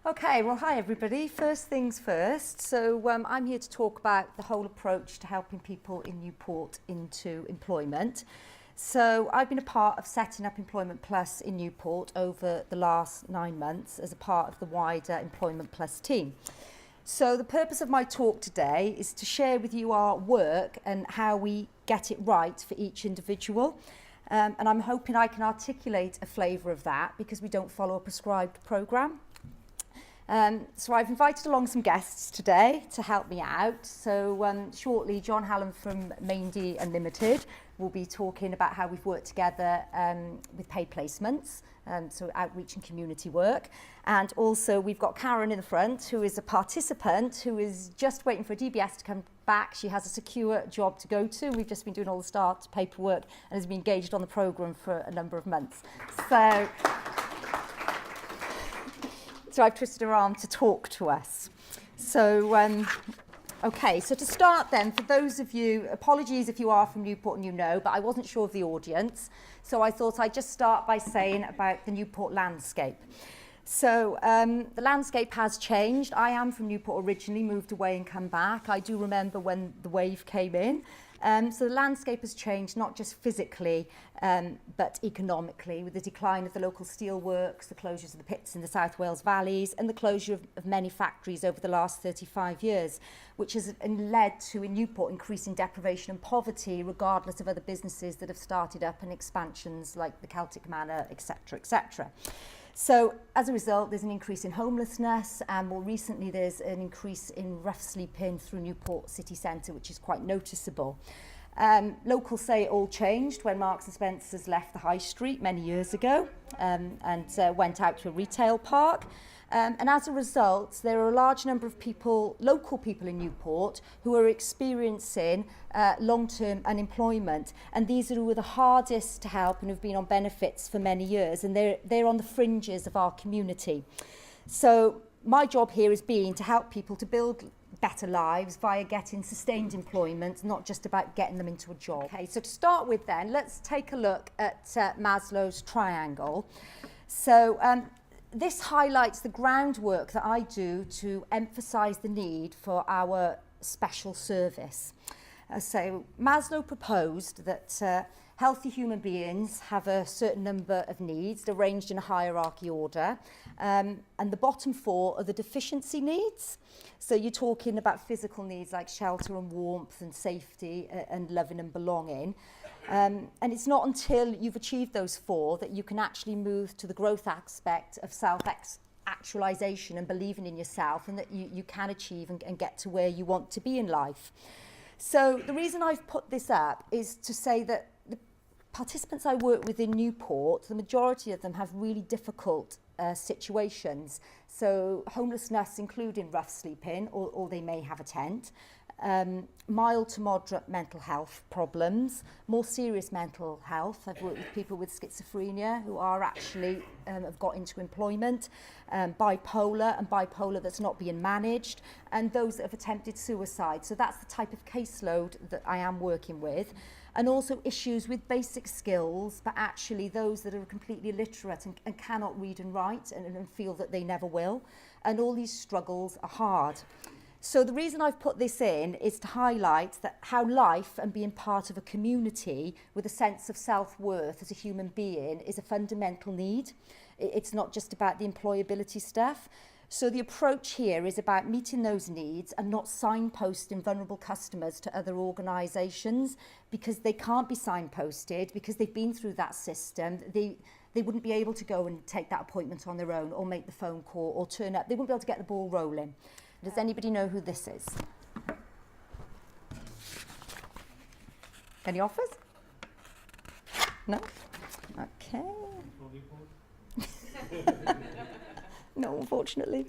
Okay, well, hi everybody. First things first. So I'm here to talk about the whole approach to helping people in Newport into employment. So I've been a part of setting up Employment Plus in Newport over the last 9 months as a part of the wider Employment Plus team. So the purpose of my talk today is to share with you our work and how we get it right for each individual. And I'm hoping I can articulate a flavour of that because we don't follow a prescribed programme. So I've invited along some guests today to help me out. So shortly, John Hallam from Maindy Unlimited will be talking about how we've worked together with paid placements, so outreach and community work. And also we've got Karen in the front, who is a participant who is just waiting for a DBS to come back. She has a secure job to go to. We've just been doing all the start paperwork and has been engaged on the programme for a number of months. So I've twisted her arm to talk to us. So, okay, so to start then, for those of you, apologies if you are from Newport and you know, but I wasn't sure of the audience. So I thought I'd just start by saying about the Newport landscape. So the landscape has changed. I am from Newport originally, moved away and come back. I do remember when the wave came in. So the landscape has changed, not just physically, but economically, with the decline of the local steelworks, the closures of the pits in the South Wales valleys, and the closure of many factories over the last 35 years, which has led to, in Newport, increasing deprivation and poverty, regardless of other businesses that have started up and expansions like the Celtic Manor, etc., etc. So as a result, there's an increase in homelessness, and more recently there's an increase in rough sleeping through Newport city centre, which is quite noticeable. Locals say it all changed when Marks and Spencer's left the high street many years ago and went out to a retail park. And as a result, there are a large number of people, local people in Newport, who are experiencing long-term unemployment. And these are who are the hardest to help and have been on benefits for many years. And they're on the fringes of our community. So my job here has been to help people to build better lives via getting sustained employment, not just about getting them into a job. Okay, so to start with then, let's take a look at Maslow's triangle. So this highlights the groundwork that I do to emphasise the need for our special service. So Maslow proposed that healthy human beings have a certain number of needs arranged in a hierarchy order, and the bottom 4 are the deficiency needs. So you're talking about physical needs like shelter and warmth and safety and loving and belonging. And it's not until you've achieved those 4 that you can actually move to the growth aspect of self-actualization and believing in yourself, and that you can achieve and get to where you want to be in life. So the reason I've put this up is to say that the participants I work with in Newport, the majority of them have really difficult situations. So homelessness, including rough sleeping, or they may have a tent. Mild to moderate mental health problems, more serious mental health. I've worked with people with schizophrenia who are actually have got into employment, bipolar that's not being managed, and those that have attempted suicide. So that's the type of caseload that I am working with. And also issues with basic skills, but actually those that are completely illiterate and cannot read and write and feel that they never will. And all these struggles are hard. So the reason I've put this in is to highlight that how life and being part of a community with a sense of self-worth as a human being is a fundamental need. It's not just about the employability stuff. So the approach here is about meeting those needs and not signposting vulnerable customers to other organisations, because they can't be signposted because they've been through that system. They wouldn't be able to go and take that appointment on their own or make the phone call or turn up. They wouldn't be able to get the ball rolling. Does anybody know who this is? Any offers? No? Okay. No, unfortunately.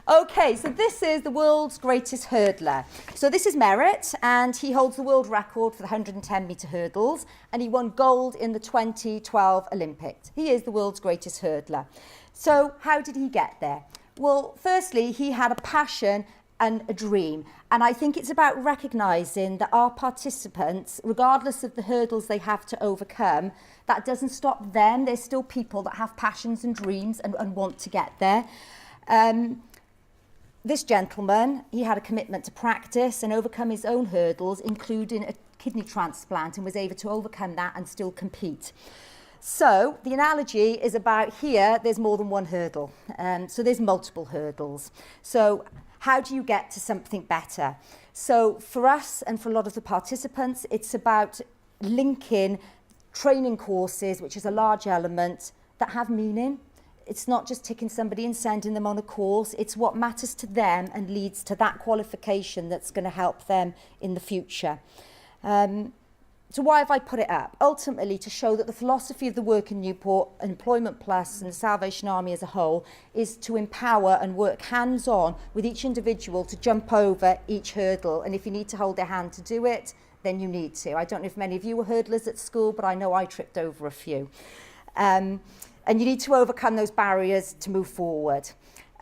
Okay, so this is the world's greatest hurdler. So this is Merritt, and he holds the world record for the 110 metre hurdles, and he won gold in the 2012 Olympics. He is the world's greatest hurdler. So how did he get there? Well, firstly, he had a passion and a dream. And I think it's about recognising that our participants, regardless of the hurdles they have to overcome, that doesn't stop them. There's still people that have passions and dreams and want to get there. This gentleman, he had a commitment to practice and overcome his own hurdles, including a kidney transplant, and was able to overcome that and still compete. So the analogy is about here, there's more than one hurdle. So there's multiple hurdles. So how do you get to something better? So for us and for a lot of the participants, it's about linking training courses, which is a large element, that have meaning. It's not just ticking somebody and sending them on a course. It's what matters to them and leads to that qualification that's going to help them in the future. So why have I put it up? Ultimately, to show that the philosophy of the work in Newport, Employment Plus and the Salvation Army as a whole, is to empower and work hands-on with each individual to jump over each hurdle. And if you need to hold their hand to do it, then you need to. I don't know if many of you were hurdlers at school, but I know I tripped over a few. And you need to overcome those barriers to move forward.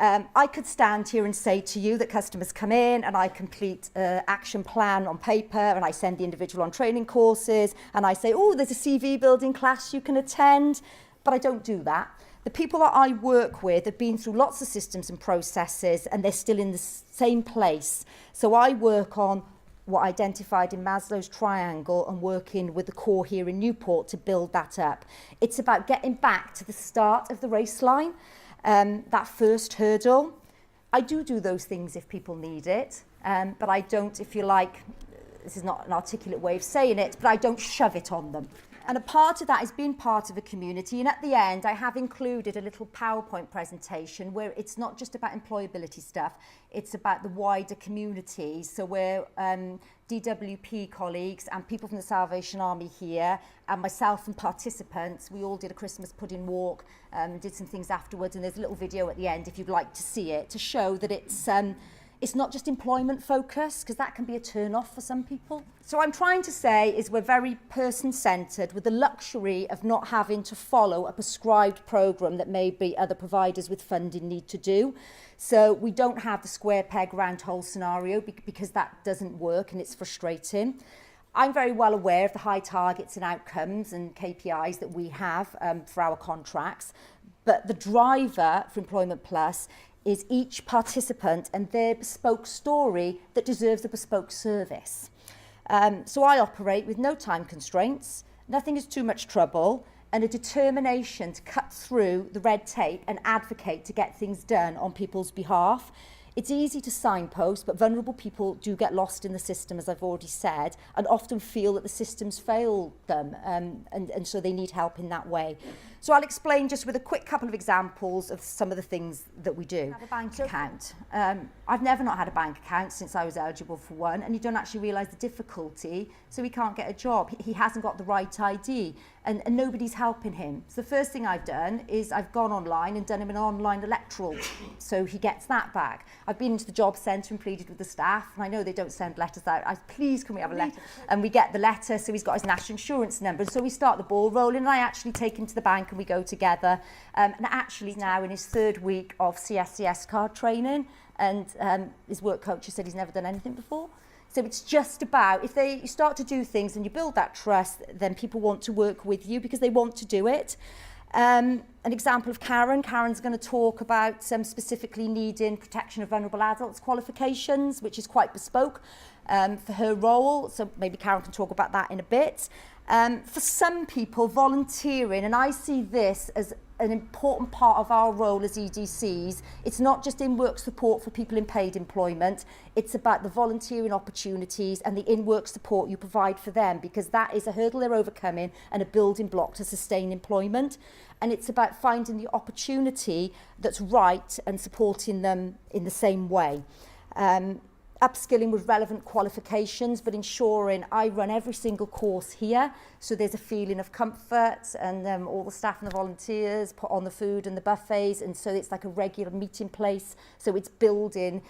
I could stand here and say to you that customers come in and I complete an action plan on paper and I send the individual on training courses and I say, oh, there's a CV building class you can attend, but I don't do that. The people that I work with have been through lots of systems and processes and they're still in the same place. So I work on what I identified in Maslow's triangle and working with the core here in Newport to build that up. It's about getting back to the start of the race line. That first hurdle. I do those things if people need it, but I don't, if you like, this is not an articulate way of saying it, but I don't shove it on them. And a part of that is being part of a community. And at the end, I have included a little PowerPoint presentation where it's not just about employability stuff, it's about the wider community. So where DWP colleagues and people from the Salvation Army here and myself and participants, we all did a Christmas pudding walk, did some things afterwards, and there's a little video at the end if you'd like to see it, to show that it's not just employment focused, because that can be a turn off for some people. So what I'm trying to say is we're very person-centred with the luxury of not having to follow a prescribed programme that maybe other providers with funding need to do. So we don't have the square peg round hole scenario because that doesn't work and it's frustrating. I'm very well aware of the high targets and outcomes and KPIs that we have for our contracts, but the driver for Employment Plus is each participant and their bespoke story that deserves a bespoke service. So I operate with no time constraints, nothing is too much trouble, and a determination to cut through the red tape and advocate to get things done on people's behalf. It's easy to signpost, but vulnerable people do get lost in the system, as I've already said, and often feel that the system's failed them, and so they need help in that way. So I'll explain just with a quick couple of examples of some of the things that we do. Have a bank account. I've never not had a bank account since I was eligible for one, and you don't actually realise the difficulty, so he can't get a job. He hasn't got the right ID, and nobody's helping him. So the first thing I've done is I've gone online and done him an online electoral, so he gets that back. I've been into the job centre and pleaded with the staff, and I know they don't send letters out. Please, can we have a letter? And we get the letter, so he's got his national insurance number. So we start the ball rolling, and I actually take him to the bank and we go together. And actually now in his third week of CSCS card training, and his work coach has said he's never done anything before. So it's just about, if you start to do things and you build that trust, then people want to work with you because they want to do it. An example of Karen. Karen's going to talk about specifically needing protection of vulnerable adults qualifications, which is quite bespoke for her role. So maybe Karen can talk about that in a bit. For some people, volunteering, and I see this as an important part of our role as EDCs. It's not just in-work support for people in paid employment, it's about the volunteering opportunities and the in-work support you provide for them, because that is a hurdle they're overcoming and a building block to sustain employment. And it's about finding the opportunity that's right and supporting them in the same way. Upskilling with relevant qualifications, but ensuring I run every single course here, so there's a feeling of comfort, and all the staff and the volunteers put on the food and the buffets, and so it's like a regular meeting place. So it's building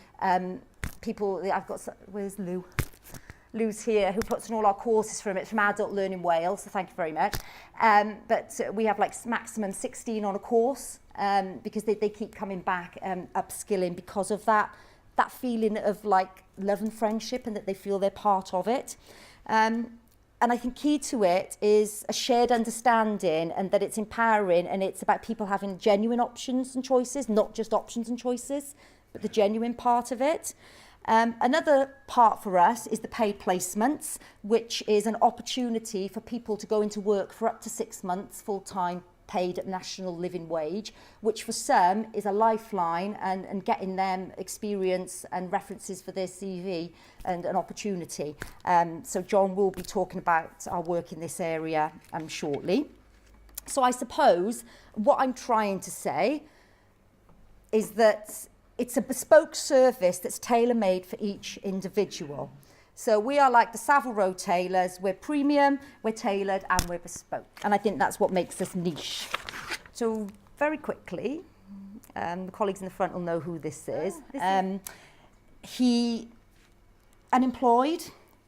people. I've got, where's Lou? Lou's here, who puts on all our courses from Adult Learning Wales, so thank you very much. But we have like maximum 16 on a course because they keep coming back upskilling because of that feeling of like love and friendship, and that they feel they're part of it. And I think key to it is a shared understanding, and that it's empowering, and it's about people having genuine options and choices, not just options and choices, but the genuine part of it. Another part for us is the paid placements, which is an opportunity for people to go into work for up to 6 months full-time, paid at national living wage, which for some is a lifeline, and getting them experience and references for their CV and an opportunity. So John will be talking about our work in this area shortly. So I suppose what I'm trying to say is that it's a bespoke service that's tailor-made for each individual. So we are like the Savile Row tailors. We're premium, we're tailored, and we're bespoke. And I think that's what makes us niche. So very quickly, the colleagues in the front will know who this is. He, unemployed,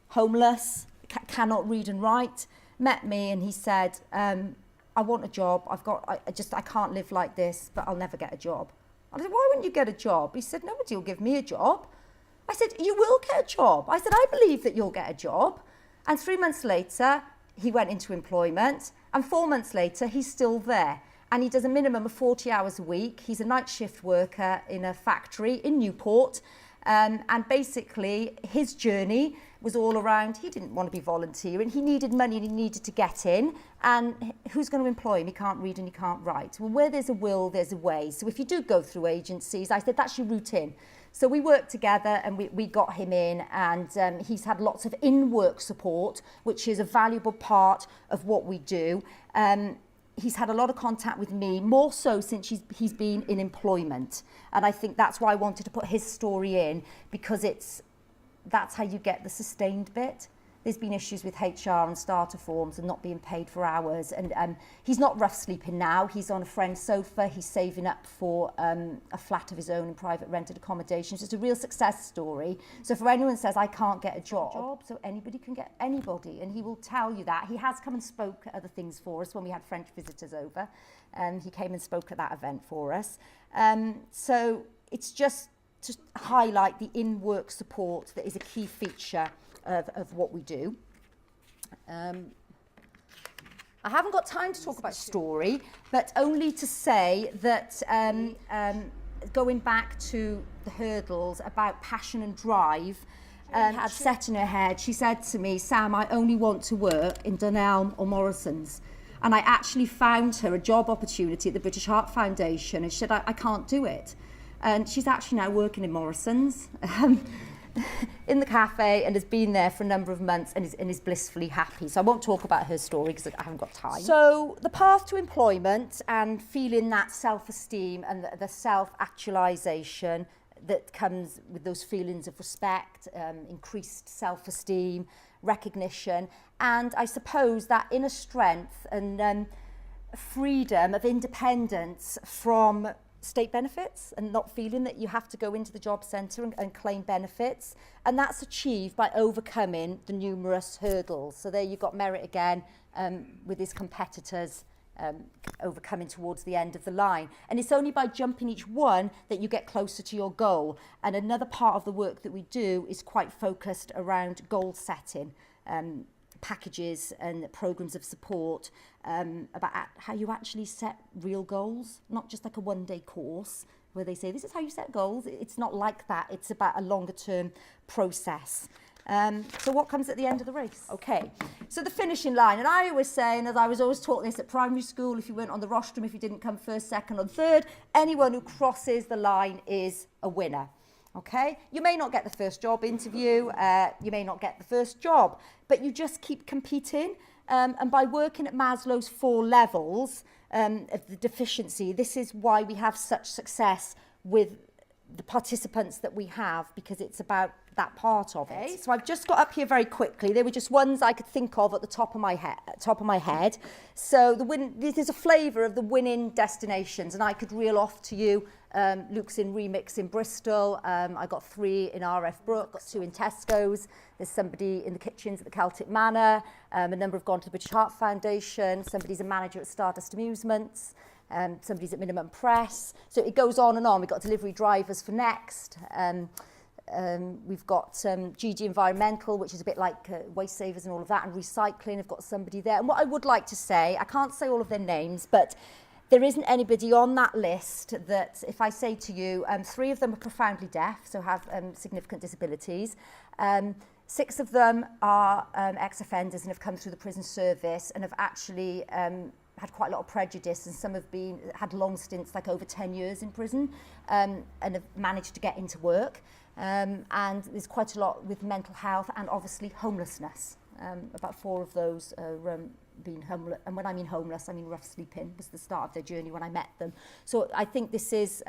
homeless, cannot read and write, met me and he said, I want a job. I can't live like this, but I'll never get a job. I said, why wouldn't you get a job? He said, nobody will give me a job. I said, you will get a job. I said, I believe that you'll get a job. And 3 months later, he went into employment. And 4 months later, he's still there. And he does a minimum of 40 hours a week. He's a night shift worker in a factory in Newport. And basically, his journey was all around, he didn't want to be volunteering. He needed money and he needed to get in. And who's going to employ him? He can't read and he can't write. Well, where there's a will, there's a way. So if you do go through agencies, I said, that's your route in. So we worked together and we got him in, and he's had lots of in-work support, which is a valuable part of what we do. He's had a lot of contact with me, more so since he's been in employment. And I think that's why I wanted to put his story in, because that's how you get the sustained bit. There's been issues with HR and starter forms and not being paid for hours. And he's not rough sleeping now. He's on a friend's sofa. He's saving up for a flat of his own in private rented accommodation. So it's a real success story. So for anyone who says, I can't get a job, so anybody can get anybody. And he will tell you that. He has come and spoke at other things for us when we had French visitors over. He came and spoke at that event for us. So it's just to highlight the in-work support that is a key feature of what we do. I haven't got time to talk about story, but only to say that going back to the hurdles about passion and drive, had set in her head, she said to me, Sam, I only want to work in Dunelm or Morrison's. And I actually found her a job opportunity at the British Heart Foundation, and she said, I can't do it. And she's actually now working in Morrison's. In the cafe, and has been there for a number of months and is blissfully happy. So I won't talk about her story because I haven't got time. So the path to employment and feeling that self-esteem and the self-actualisation that comes with those feelings of respect, increased self-esteem, recognition, and I suppose that inner strength and freedom of independence from state benefits and not feeling that you have to go into the job centre and claim benefits. And that's achieved by overcoming the numerous hurdles. So there you've got Merit again with his competitors overcoming towards the end of the line. And it's only by jumping each one that you get closer to your goal. And another part of the work that we do is quite focused around goal setting, packages and programs of support about how you actually set real goals, not just like a one-day course where they say, this is how you set goals. It's not like that. It's about a longer-term process. So what comes at the end of the race? Okay, so the finishing line. And I always say, and as I was always taught this at primary school, if you weren't on the rostrum, if you didn't come first, second or third, anyone who crosses the line is a winner. Okay, you may not get the first job interview, you may not get the first job, but you just keep competing. And by working at Maslow's 4 levels of the deficiency, this is why we have such success with the participants that we have, because it's about that part of it. So I've just got up here very quickly. They were just ones I could think of at the top of my head. So this is a flavour of the winning destinations, and I could reel off to you. Luke's in Remix in Bristol. I got 3 in RF Brook, got 2 in Tesco's. There's somebody in the kitchens at the Celtic Manor. A number have gone to the British Heart Foundation. Somebody's a manager at Stardust Amusements. Somebody's at Minimum Press. So it goes on and on. We've got delivery drivers for Next. we've got GG Environmental, which is a bit like Waste Savers and all of that, and recycling. I've got somebody there. And what I would like to say, I can't say all of their names, but there isn't anybody on that list that, if I say to you, 3 of them are profoundly deaf, so have significant disabilities. 6 of them are ex-offenders and have come through the prison service and have actually had quite a lot of prejudice, and some have had long stints, like over 10 years in prison, and have managed to get into work. And there's quite a lot with mental health and obviously homelessness. About 4 of those are being homeless, and when I mean homeless, I mean rough sleeping was the start of their journey when I met them. So I think this is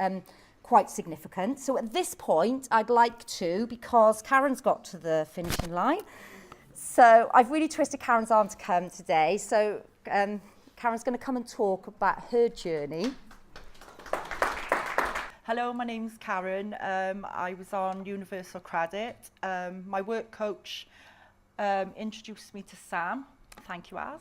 quite significant. So at this point, I'd like to, because Karen's got to the finishing line, so I've really twisted Karen's arm to come today. So Karen's going to come and talk about her journey. Hello, my name's Karen. I was on Universal Credit. My work coach introduced me to Sam. Thank you, Az.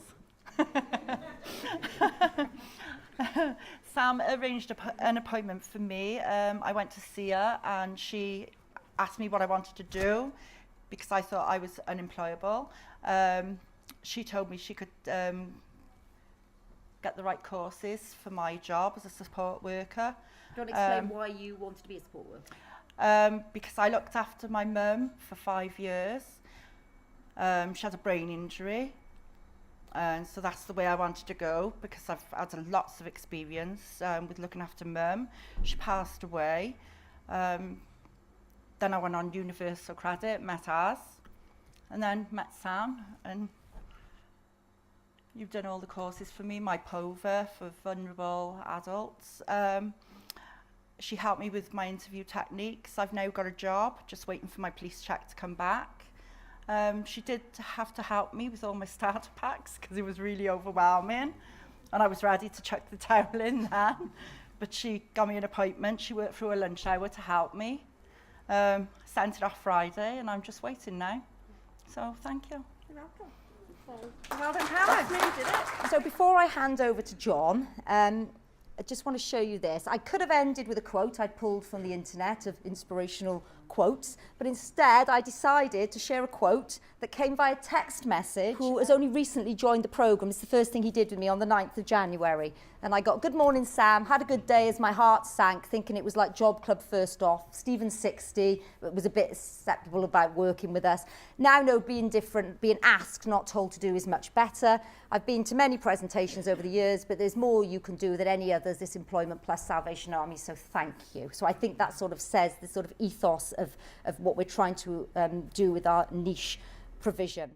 Sam arranged an appointment for me. I went to see her and she asked me what I wanted to do because I thought I was unemployable. She told me she could get the right courses for my job as a support worker. Do you want to explain why you wanted to be a support worker? Because I looked after my mum for 5 years. She had a brain injury. And so that's the way I wanted to go because I've had lots of experience with looking after mum. She passed away. Then I went on Universal Credit, met Az, and then met Sam. And you've done all the courses for me, my POVA for vulnerable adults. She helped me with my interview techniques. I've now got a job, just waiting for my police check to come back. She did have to help me with all my starter packs because it was really overwhelming and I was ready to chuck the towel in then. But she got me an appointment. She worked through a lunch hour to help me. Sent it off Friday and I'm just waiting now. So thank you. You're welcome. Well done, Karen. Really did it. So before I hand over to John, I just want to show you this. I could have ended with a quote I'd pulled from the internet of inspirational quotes, but instead I decided to share a quote that came via text message, who has only recently joined the programme. It's the first thing he did with me on the 9th of January. And I got, "Good morning, Sam. Had a good day," as my heart sank, thinking it was like Job Club first off. Stephen's 60, but was a bit sceptical about working with us. Now know being different, being asked, not told to do is much better. I've been to many presentations over the years, but there's more you can do than any others, this Employment Plus Salvation Army, so thank you. So I think that sort of says the sort of ethos of what we're trying to do with our niche provision.